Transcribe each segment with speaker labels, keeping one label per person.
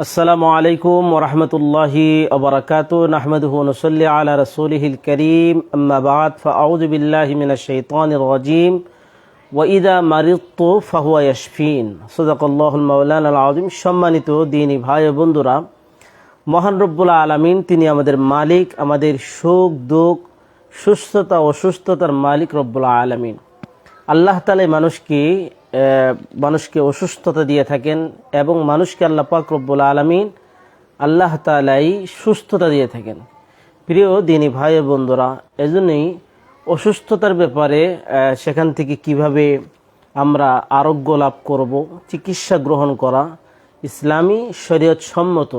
Speaker 1: আসসালামু আলাইকুম ওয়া রাহমাতুল্লাহি ওয়া বারাকাতুহু নাহমাদুহু ওয়া নুসাল্লি আলা রাসূলিহিল কারীম আম্মা বা'দ ফাআউযু বিল্লাহি মিনাশ শাইতানির রাজীম ওয়া ইযা মারিদতু ফাহুয়া ইয়াশফিন সাদাকাল্লাহুল মাওলানাল আযীম। সম্মানিত দ্বীনী ভাই ও বন্ধুরা, মহান রব্বুল আলামিন তিনি আমাদের মালিক, আমাদের সুখ দুঃখ সুস্থতা অসুস্থতার মালিক রব্বুল আলামিন। আল্লাহ তাআলা মানুষকে অসুস্থতা দিয়ে থাকেন এবং মানুষকে আল্লাহ পাক রব্বুল আলামিন আল্লাহ তাআলাই সুস্থতা দিয়ে থাকেন। প্রিয় দ্বীনী ভাই ও বন্ধুরা, এজন্যই অসুস্থতার ব্যাপারে সেখান থেকে কিভাবে আমরা আরোগ্য লাভ করব, চিকিৎসা গ্রহণ করা ইসলামী শরীয়ত সম্মত,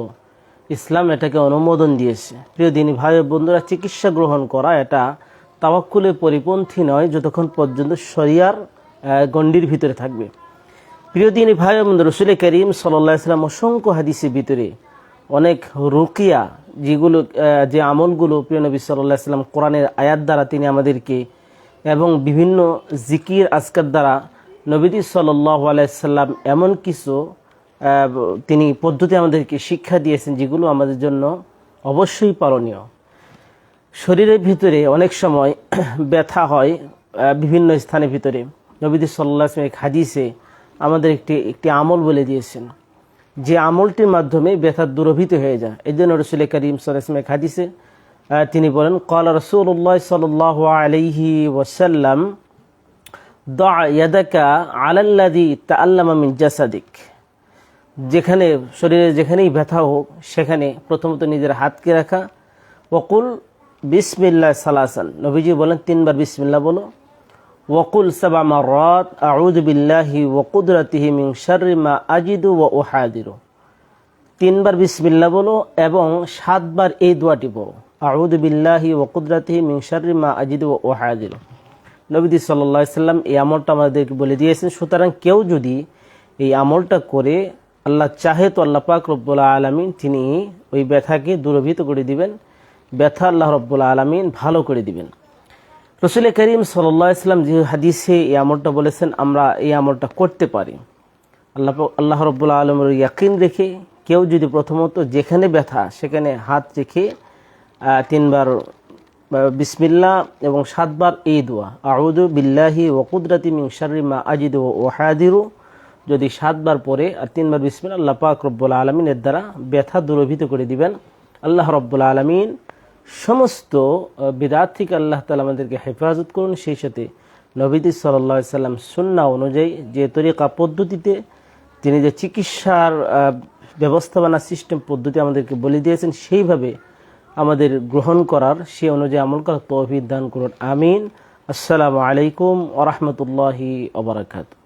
Speaker 1: ইসলাম এটাকে অনুমোদন দিয়েছে। প্রিয় দ্বীনী ভাই ও বন্ধুরা, চিকিৎসা গ্রহণ করা এটা তাওয়াক্কুলের পরিপন্থী নয় যতক্ষণ পর্যন্ত শরিয়ার গণ্ডির ভিতরে থাকবে। প্রিয় দ্বীনী ভাই ও বন্ধুরা, রাসূল করিম সাল্লাল্লাহু আলাইহি ওয়াসাল্লাম অসংখ্য হাদিসের ভিতরে অনেক রুকিয়া যে আমলগুলো প্রিয় নবী সাল্লাল্লাহু আলাইহি ওয়াসাল্লাম কোরআনের আয়াত দ্বারা তিনি আমাদেরকে এবং বিভিন্ন জিকির আজকার দ্বারা নবীজি সাল্লাল্লাহু আলাইহি ওয়াসাল্লাম এমন কিছু তিনি পদ্ধতি আমাদেরকে শিক্ষা দিয়েছেন যেগুলো আমাদের জন্য অবশ্যই পালনীয়। শরীরের ভিতরে অনেক সময় ব্যথা হয় বিভিন্ন স্থানের ভিতরে। নবীজি সাল্লাল্লাহু আলাইহি ওয়াসাল্লাম হাদিসে আমাদের একটি আমল বলে দিয়েছেন, যে আমলটির মাধ্যমে ব্যথা দূরভূত হয়ে যায়। এই জন্য রাসূল করিম সাল্লাল্লাহু আলাইহি ওয়াসাল্লাম হাদিসে তিনি বলেন, ক্বালা রাসূলুল্লাহ সাল্লাল্লাহু আলাইহি ওয়াসাল্লাম দা ইয়াদাকা আলাল্লাযী তাআল্লামা মিন জাসাদিক। যেখানে শরীরে যেখানেই ব্যথা হোক সেখানে প্রথমত নিজের হাতকে রাখা, ওয়াকুল বিসমিল্লাহ সালাসান, নবীজি বলেন 3 বার বিসমিল্লাহ বলো, ওয়াকুল 7 মাররাত আউযু বিল্লাহি ওয়া কুদরাতিহি মিন শাররি মা আজিদু ওয়া উহাদিরু। 3 বার বিসমিল্লাহ বলো এবং 7 বার এই দোয়াটি পড়ো, আউযু বিল্লাহি ওয়া কুদরাতিহি মিন শাররি মা আজিদু ওয়া উহাদিরু। নবীজি সাল্লাল্লাহু আলাইহি ওয়াসাল্লাম এই আমলটা আমাদেরকে বলে দিয়েছেন। সুতরাং কেউ যদি এই আমলটা করে আল্লাহ চাহে তো আল্লাহ পাক রব্বুল আলামিন তিনি ওই ব্যথাকে দূরীভূত করে দিবেন, ব্যথা আল্লাহ রব্বুল আলামিন ভালো করে দিবেন। রাসূল করিম সাল্লাল্লাহু আলাইহি ওয়াসাল্লাম যে হাদিসে এই আমলটা বলেছেন, আমরা এই আমলটা করতে পারি। আল্লাহ রব্বুল আলামিনের ইয়াকিন রেখে কেউ যদি প্রথমত যেখানে ব্যথা সেখানে হাত রেখে 3 বার বিসমিল্লাহ এবং 7 বার এই দোয়া, আউযু বিল্লাহি ওয়া কুদরাতি মিন শাররি মা আজিদু ওয়া উহাদিরু, যদি 7 বার পরে আর 3 বার বিসমিল্লাহ, আল্লাহ পাক রব্বুল আলামিন এর দ্বারা ব্যথা দূরীভূত করে দিবেন। আল্লাহ রব্বুল আলামিন সমস্ত বিদআত থেকে আল্লাহ তাআলা আমাদেরকে হেফাজত করুন। সেই সাথে নবীজি সাল্লাল্লাহু আলাইহি ওয়াসাল্লাম সুন্নাহ অনুযায়ী যে তরিকা পদ্ধতিতে তিনি যে চিকিৎসার ব্যবস্থাপনা সিস্টেম পদ্ধতি আমাদেরকে বলে দিয়েছেন সেইভাবে আমাদের গ্রহণ করার, সেই অনুযায়ী আমল করার তৌফিক দান করুন। আমিন। আসসালামু আলাইকুম ওয়া রাহমাতুল্লাহি ওয়া বারাকাতুহু।